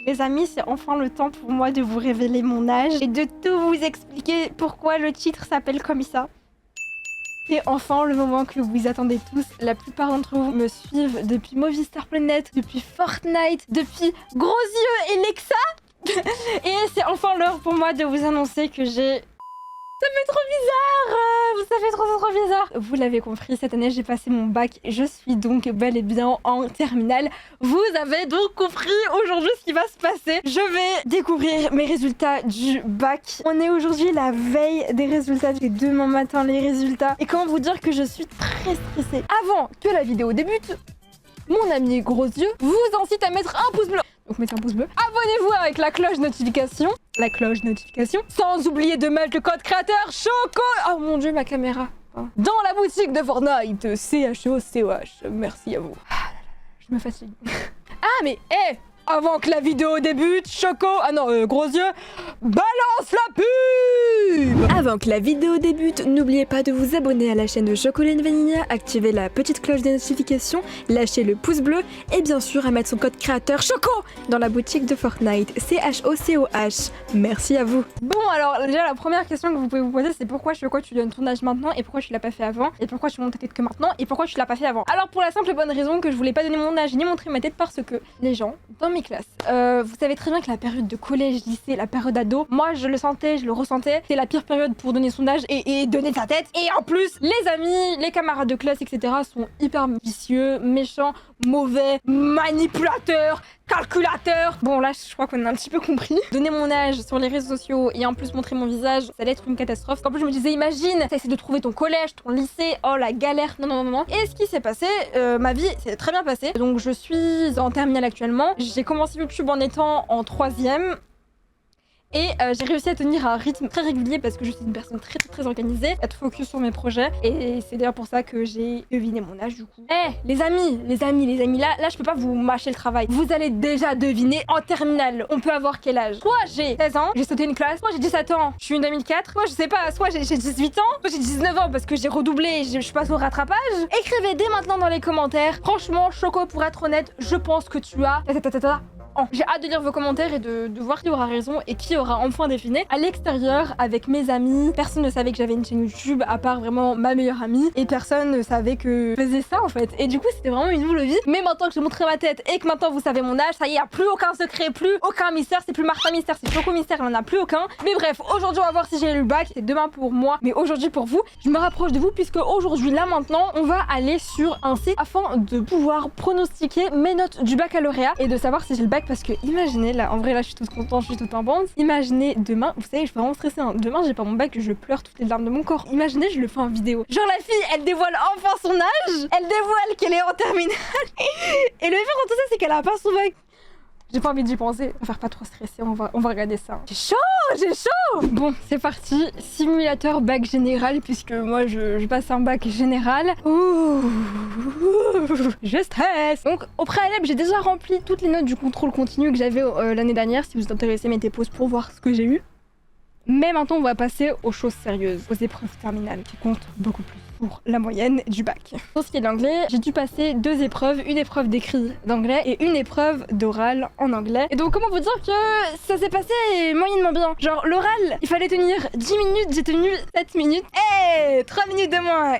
Les amis, c'est enfin le temps pour moi de vous révéler mon âge et de tout vous expliquer pourquoi le titre s'appelle comme ça. C'est enfin le moment que vous attendez tous. La plupart d'entre vous me suivent depuis Movistar Planet, depuis Fortnite, depuis Gros Yeux et Lexa. Et c'est enfin l'heure pour moi de vous annoncer que j'ai... Ça fait trop bizarre, ça fait trop bizarre. Vous l'avez compris, cette année j'ai passé mon bac. Je suis donc bel et bien en terminale. Vous avez donc compris aujourd'hui ce qui va se passer. Je vais découvrir mes résultats du bac. On est aujourd'hui la veille des résultats. J'ai demain matin les résultats. Et comment vous dire que je suis très stressée. Avant que la vidéo débute, mon ami Gros Yeux vous incite à mettre un pouce bleu. Donc mettez un pouce bleu. Abonnez-vous avec la cloche notification. La cloche notification. Sans oublier de mettre le code créateur Choco. Oh mon dieu, ma caméra. Dans la boutique de Fortnite. CHOCOH. Merci à vous. Je me fatigue. Ah mais avant que la vidéo débute, Choco... Ah non, Gros Yeux, balance la pub. Avant que la vidéo débute, n'oubliez pas de vous abonner à la chaîne de Chocolat Vanilla, activer la petite cloche de notification, lâcher le pouce bleu et bien sûr à mettre son code créateur Choco dans la boutique de Fortnite, CHOCOH. Merci à vous. Bon alors, déjà la première question que vous pouvez vous poser, c'est pourquoi Choco tu donnes ton âge maintenant et pourquoi tu l'as pas fait avant et pourquoi tu montes ta tête que maintenant et pourquoi tu l'as pas fait avant. Alors pour la simple et bonne raison que je voulais pas donner mon âge ni montrer ma tête parce que les gens dans mes classes, vous savez très bien que la période de collège, lycée, la période ado, moi je le sentais, je le ressentais, c'est la pire période pour donner son âge et donner sa tête. Et en plus, les amis, les camarades de classe, etc. sont hyper vicieux, méchants, mauvais, manipulateurs, calculateur. Bon là je crois qu'on a un petit peu compris. Donner mon âge sur les réseaux sociaux et en plus montrer mon visage, ça allait être une catastrophe. En plus je me disais imagine, t'essaies de trouver ton collège, ton lycée, oh la galère, non. Et ce qui s'est passé, ma vie s'est très bien passée. Donc je suis en terminale actuellement. J'ai commencé YouTube en étant en 3e. Et j'ai réussi à tenir un rythme très régulier parce que je suis une personne très organisée, être focus sur mes projets. Et c'est d'ailleurs pour ça que j'ai deviné mon âge du coup. Les amis, là je peux pas vous mâcher le travail. Vous allez déjà deviner en terminale, on peut avoir quel âge. Soit j'ai 16 ans, j'ai sauté une classe, soit j'ai 17 ans, je suis une 2004, soit je sais pas, soit j'ai 18 ans, soit j'ai 19 ans parce que j'ai redoublé et je passe au rattrapage. Écrivez dès maintenant dans les commentaires. Franchement, Choco, pour être honnête, je pense que tu as... J'ai hâte de lire vos commentaires et de voir qui aura raison et qui aura enfin défini. À l'extérieur, avec mes amis, personne ne savait que j'avais une chaîne YouTube à part vraiment ma meilleure amie et personne ne savait que je faisais ça en fait. Et du coup, c'était vraiment une nouvelle vie. Mais maintenant que j'ai montré ma tête et que maintenant vous savez mon âge, ça y est, y a plus aucun secret, plus aucun mystère. C'est plus Martin Mystère, c'est Choco Mystère, il n'y en a plus aucun. Mais bref, aujourd'hui, on va voir si j'ai eu le bac. C'est demain pour moi, mais aujourd'hui pour vous. Je me rapproche de vous puisque aujourd'hui, là maintenant, on va aller sur un site afin de pouvoir pronostiquer mes notes du baccalauréat et de savoir si j'ai le bac. Parce que imaginez, là, en vrai, là, je suis toute contente, je suis toute en bande. Imaginez demain, vous savez, je suis vraiment stressée. Hein. Demain, j'ai pas mon bac, je pleure toutes les larmes de mon corps. Imaginez, je le fais en vidéo. Genre, la fille, elle dévoile enfin son âge. Elle dévoile qu'elle est en terminale. Et le pire dans tout ça, c'est qu'elle a pas son bac. J'ai pas envie d'y penser. On va faire pas trop stresser, on va regarder ça. J'ai chaud. Bon, c'est parti. Simulateur bac général, puisque moi, je passe un bac général. Ouh, je stresse. Donc, au préalable, j'ai déjà rempli toutes les notes du contrôle continu que j'avais l'année dernière. Si vous êtes intéressés, mettez pause pour voir ce que j'ai eu. Mais maintenant, on va passer aux choses sérieuses, aux épreuves terminales, qui comptent beaucoup plus pour la moyenne du bac. Pour ce qui est de l'anglais, j'ai dû passer 2 épreuves, une épreuve d'écrit d'anglais et une épreuve d'oral en anglais. Et donc comment vous dire que ça s'est passé moyennement bien. Genre l'oral, il fallait tenir 10 minutes, j'ai tenu 7 minutes. 3 minutes de moins.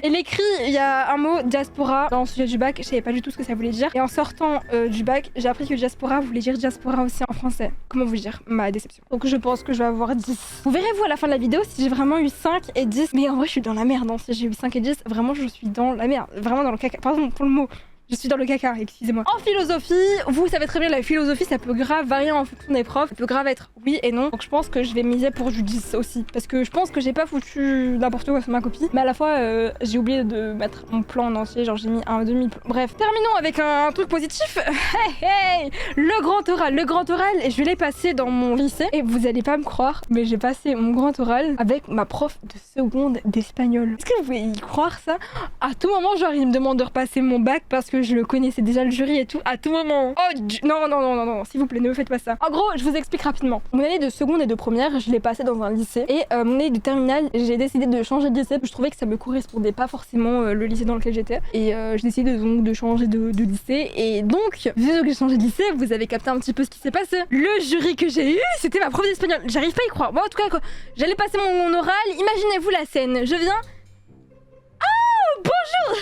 Et l'écrit, il y a un mot diaspora dans le sujet du bac, je savais pas du tout ce que ça voulait dire. Et en sortant du bac, j'ai appris que diaspora voulait dire diaspora aussi en français. Comment vous dire ma déception. Donc je pense que je vais avoir 10. Vous verrez vous à la fin de la vidéo si j'ai vraiment eu 5 et 10. Mais en vrai, je suis dans la merde. Hein. Si j'ai eu 5 et 10, vraiment, je suis dans la merde. Vraiment dans le caca. Pardon pour le mot. Je suis dans le caca, excusez-moi. En philosophie, vous savez très bien, la philosophie, ça peut grave varier en fonction des profs. Ça peut grave être oui et non. Donc je pense que je vais miser pour du 10 aussi. Parce que je pense que j'ai pas foutu n'importe quoi sur ma copie. Mais à la fois, j'ai oublié de mettre mon plan en entier. Genre j'ai mis un demi-plan. Bref, terminons avec un truc positif. Le grand oral. Le grand oral, je l'ai passé dans mon lycée. Et vous allez pas me croire, mais j'ai passé mon grand oral avec ma prof de seconde d'espagnol. Est-ce que vous pouvez y croire ça? À tout moment, genre, il me demande de repasser mon bac parce que je le connaissais déjà le jury et tout à tout moment. Oh non, s'il vous plaît, ne me faites pas ça. En gros, je vous explique rapidement. Mon année de seconde et de première, je l'ai passée dans un lycée et mon année de terminale, j'ai décidé de changer de lycée. Je trouvais que ça me correspondait pas forcément le lycée dans lequel j'étais et j'ai décidé donc de changer de lycée et donc vu que j'ai changé de lycée, vous avez capté un petit peu ce qui s'est passé. Le jury que j'ai eu, c'était ma prof d'espagnol. J'arrive pas à y croire. Bon, en tout cas, j'allais passer mon oral. Imaginez-vous la scène. Je viens. Bonjour.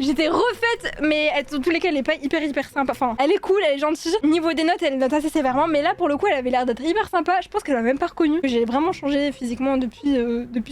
J'étais refaite, mais dans tous les cas elle est pas hyper sympa. Enfin, elle est cool, elle est gentille. Niveau des notes, elle note assez sévèrement, mais là pour le coup elle avait l'air d'être hyper sympa. Je pense qu'elle m'a même pas reconnue. J'ai vraiment changé physiquement depuis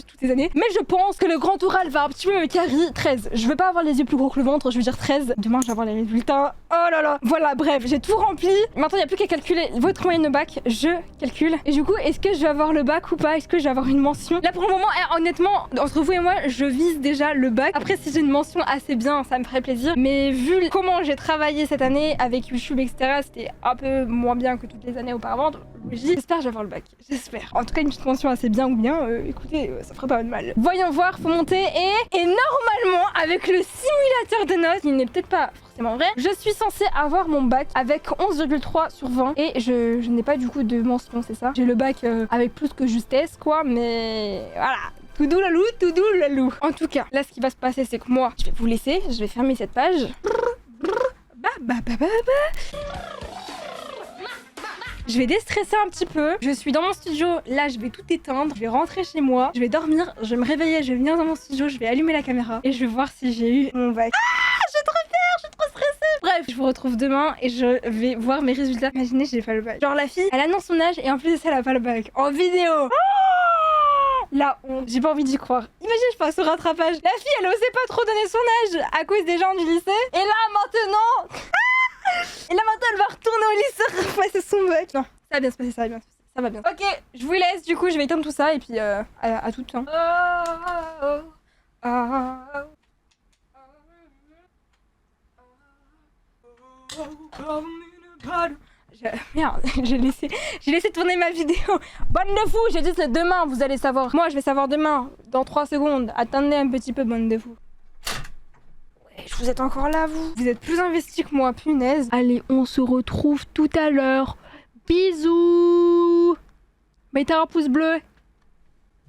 toutes ces années. Mais je pense que le grand oral va un petit peu me carry. 13. Je veux pas avoir les yeux plus gros que le ventre, je veux dire 13. Demain je vais avoir les résultats. Oh là là. Voilà, bref, j'ai tout rempli. Maintenant il n'y a plus qu'à calculer votre moyenne de bac. Je calcule. Et du coup, est-ce que je vais avoir le bac ou pas? Est-ce que je vais avoir une mention? Là pour le moment, honnêtement, entre vous et moi, je vise déjà le bac. Après, si j'ai une mention assez bien, ça me ferait plaisir. Mais vu comment j'ai travaillé cette année avec YouTube, etc., c'était un peu moins bien que toutes les années auparavant. J'espère que je vais avoir le bac. J'espère. En tout cas, une petite mention assez bien ou bien, écoutez, ça ferait pas de mal. Voyons voir, faut monter et normalement, avec le simulateur de notes, il n'est peut-être pas forcément vrai, je suis censée avoir mon bac avec 11,3 sur 20 et je n'ai pas du coup de mention, c'est ça. J'ai le bac avec plus que justesse, quoi, mais voilà. Tout doux la loup. En tout cas, là ce qui va se passer c'est que moi, je vais vous laisser, je vais fermer cette page. Je vais déstresser un petit peu. Je suis dans mon studio, là je vais tout éteindre, je vais rentrer chez moi, je vais dormir, je vais me réveiller, je vais venir dans mon studio, je vais allumer la caméra et je vais voir si j'ai eu mon bac. Je vais trop fière, je suis trop stressée. Bref, je vous retrouve demain et je vais voir mes résultats. Imaginez, j'ai pas le bac. Genre la fille, elle annonce son âge et en plus de ça, elle a pas le bac. En vidéo. La honte, j'ai pas envie d'y croire. Imagine, je passe au rattrapage. La fille, elle osait pas trop donner son âge à cause des gens du lycée. Et là, maintenant... Et là, maintenant, elle va retourner au lycée repasser son bac. Non, ça va bien se passer, ça va bien se passer. Ça va bien. Ok, je vous laisse, du coup, je vais éteindre tout ça et puis à tout de suite. Merde, j'ai laissé tourner ma vidéo. Bande de fous, j'ai dit c'est demain, vous allez savoir. Moi, je vais savoir demain, dans 3 secondes. Attendez un petit peu, bande de fous. Ouais, vous êtes encore là, vous. Vous êtes plus investis que moi, punaise. Allez, on se retrouve tout à l'heure. Bisous. Mettez un pouce bleu.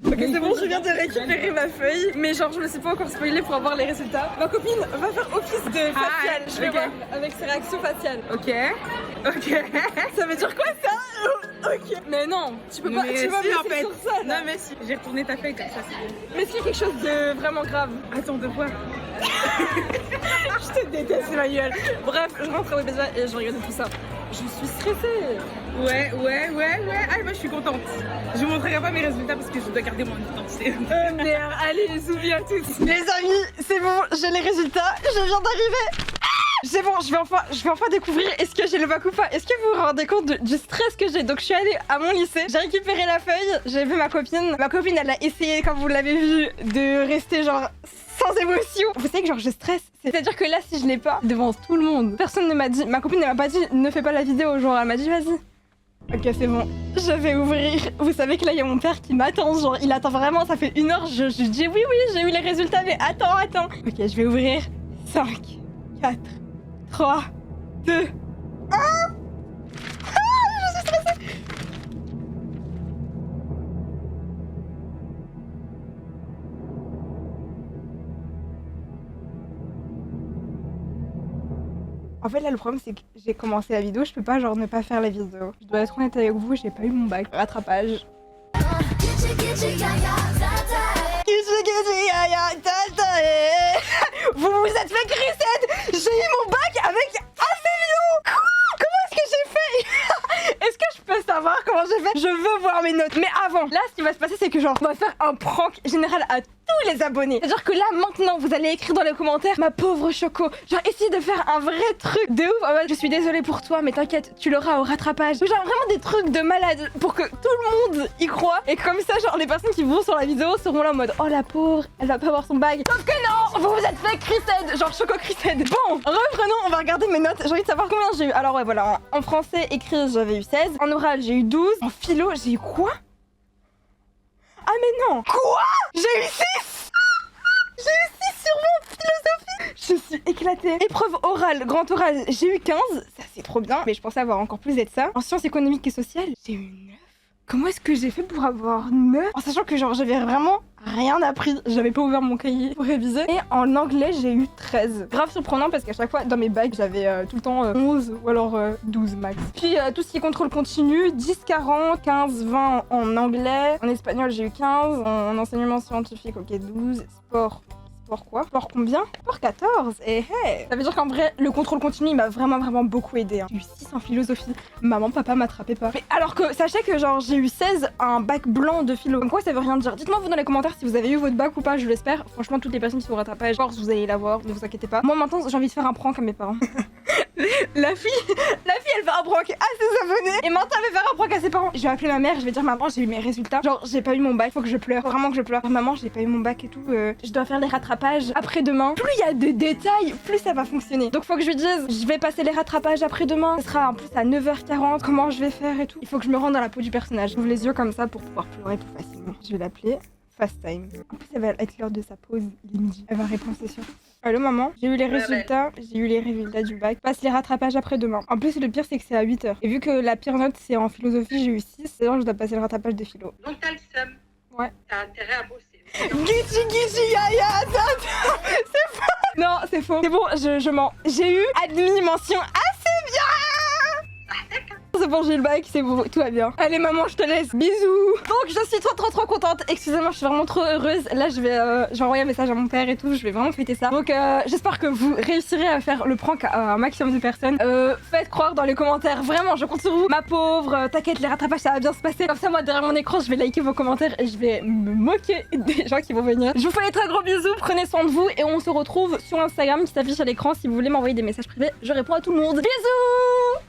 Ok, c'est bon, je viens de récupérer ma feuille, mais genre je me suis pas encore spoilée pour avoir les résultats. Ma copine va faire office de facial, je vais voir avec ses réactions faciales. Ok. Ça veut dire quoi ça? Ok. Mais non, tu peux pas, tu vas me en fait. Sur ça, là. Non mais si, j'ai retourné ta feuille comme ça, c'est bien. Mais est-ce qu'il y a quelque chose de vraiment grave? Attends, de quoi? Je te déteste Emmanuel. Bref, je rentre au BSA et je regarde tout ça. Je suis stressée. Ouais. Ah, moi je suis contente. Je vous montrerai pas mes résultats parce que je dois garder mon identité. Merde, allez, les oublie à tous. Les amis, c'est bon, j'ai les résultats. Je viens d'arriver. C'est bon, je vais enfin découvrir est-ce que j'ai le bac ou pas. Est-ce que vous vous rendez compte du stress que j'ai? Donc je suis allée à mon lycée, j'ai récupéré la feuille, j'ai vu ma copine. Ma copine, elle a essayé, comme vous l'avez vu, de rester genre sans émotion. Vous savez que genre je stresse. C'est-à-dire que là, si je l'ai pas devant tout le monde, personne ne m'a dit, ma copine ne m'a pas dit ne fais pas la vidéo, genre elle m'a dit vas-y. Ok, c'est bon, je vais ouvrir. Vous savez que là, il y a mon père qui m'attend, genre il attend vraiment, ça fait 1 heure, je dis oui, j'ai eu les résultats, mais attends. Ok, je vais ouvrir. 5, 4, 3, 2, 1. Je suis stressée. En fait là le problème c'est que j'ai commencé la vidéo, je peux pas genre ne pas faire la vidéo. Je dois être honnête avec vous, j'ai pas eu mon bac. Rattrapage. Vous vous êtes fait Chrisette. J'ai eu mon bac avec assez millions. Quoi? Comment est-ce que j'ai fait? Est-ce que je peux savoir comment j'ai fait? Je veux voir mes notes. Mais avant, là ce qui va se passer c'est que genre on va faire un prank général à tous les abonnés. C'est-à-dire que là maintenant vous allez écrire dans les commentaires ma pauvre Choco. Genre essayez de faire un vrai truc de ouf. En mode, je suis désolée pour toi mais t'inquiète, tu l'auras au rattrapage. Genre vraiment des trucs de malade pour que tout le monde y croit. Et comme ça genre les personnes qui vont sur la vidéo seront là en mode oh la pauvre, elle va pas avoir son bague. Sauf que non, vous vous êtes fait Chrisette, genre Choco Chrisette. Bon, reprenons, on va regarder mes notes. J'ai envie de savoir combien j'ai eu. Alors ouais voilà, en français écrit j'avais eu 16. En oral j'ai eu 12. En philo j'ai eu quoi? Ah mais non. Quoi? J'ai eu 6. J'ai eu 6 sur mon philosophie. Je suis éclatée. Épreuve orale, grand oral, j'ai eu 15. Ça, c'est trop bien. Mais je pensais avoir encore plus d'être ça. En sciences économiques et sociales, j'ai eu 9. Comment est-ce que j'ai fait pour avoir 9 en sachant que genre j'avais vraiment rien appris, j'avais pas ouvert mon cahier pour réviser. Et en anglais j'ai eu 13. Grave surprenant parce qu'à chaque fois dans mes bacs j'avais tout le temps 11 ou alors 12 max. Puis tout ce qui est contrôle continu, 10, 40, 15, 20 en anglais. En espagnol j'ai eu 15, en enseignement scientifique ok 12, sport. Sport quoi? Sport combien? Sport 14. Et hey! Ça veut dire qu'en vrai, le contrôle continu, il m'a vraiment beaucoup aidé. Hein. J'ai eu 6 en philosophie. Maman, papa m'attrapait pas. Mais alors que, sachez que genre, j'ai eu 16 un bac blanc de philo. Comme quoi, ça veut rien dire. Dites-moi vous dans les commentaires si vous avez eu votre bac ou pas, je l'espère. Franchement, toutes les personnes qui sont au rattrapage, je pense que vous allez l'avoir, ne vous inquiétez pas. Moi maintenant, j'ai envie de faire un prank à mes parents. La fille, elle fait un prank à ses abonnés. Et maintenant, elle veut faire un prank à ses parents. Je vais appeler ma mère, je vais dire maman, j'ai eu mes résultats. Genre, j'ai pas eu mon bac, faut que je pleure. Faut vraiment que je pleure. Maman, j'ai pas eu mon bac et tout. Je dois faire les rattrapages après-demain. Plus il y a de détails, plus ça va fonctionner. Donc, faut que je lui dise, je vais passer les rattrapages après-demain. Ce sera en plus à 9h40. Comment je vais faire et tout. Il faut que je me rende dans la peau du personnage. J'ouvre les yeux comme ça pour pouvoir pleurer plus facilement. Je vais l'appeler. Fast time. En plus, elle va être l'heure de sa pause. Il est midi. Elle va répondre, c'est sûr. Allô maman, j'ai eu les résultats, du bac. Passe les rattrapages après-demain. En plus le pire c'est que c'est à 8h. Et vu que la pire note c'est en philosophie, j'ai eu 6, c'est-à-dire je dois passer le rattrapage de philo. Donc t'as le seum. Ouais. T'as intérêt à bosser. Gucci yaya, c'est faux. Non, c'est faux. C'est bon, je mens. J'ai eu admis mention assez bien. C'est bon, j'ai le bac, c'est bon, tout va bien. Allez maman, je te laisse, bisous. Donc je suis trop contente. Excusez-moi, je suis vraiment trop heureuse. Là je vais envoyer un message à mon père et tout, je vais vraiment fêter ça. Donc j'espère que vous réussirez à faire le prank à un maximum de personnes. Faites croire dans les commentaires, vraiment, je compte sur vous. Ma pauvre, t'inquiète, les rattrapages ça va bien se passer. Comme ça moi derrière mon écran, je vais liker vos commentaires et je vais me moquer des gens qui vont venir. Je vous fais des très gros bisous, prenez soin de vous et on se retrouve sur Instagram qui s'affiche à l'écran. Si vous voulez m'envoyer des messages privés, je réponds à tout le monde. Bisous.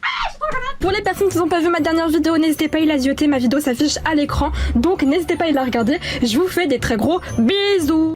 Pour les personnes qui n'ont pas vu ma dernière vidéo, n'hésitez pas à la zioter, ma vidéo s'affiche à l'écran, donc n'hésitez pas à la regarder. Je vous fais des très gros bisous.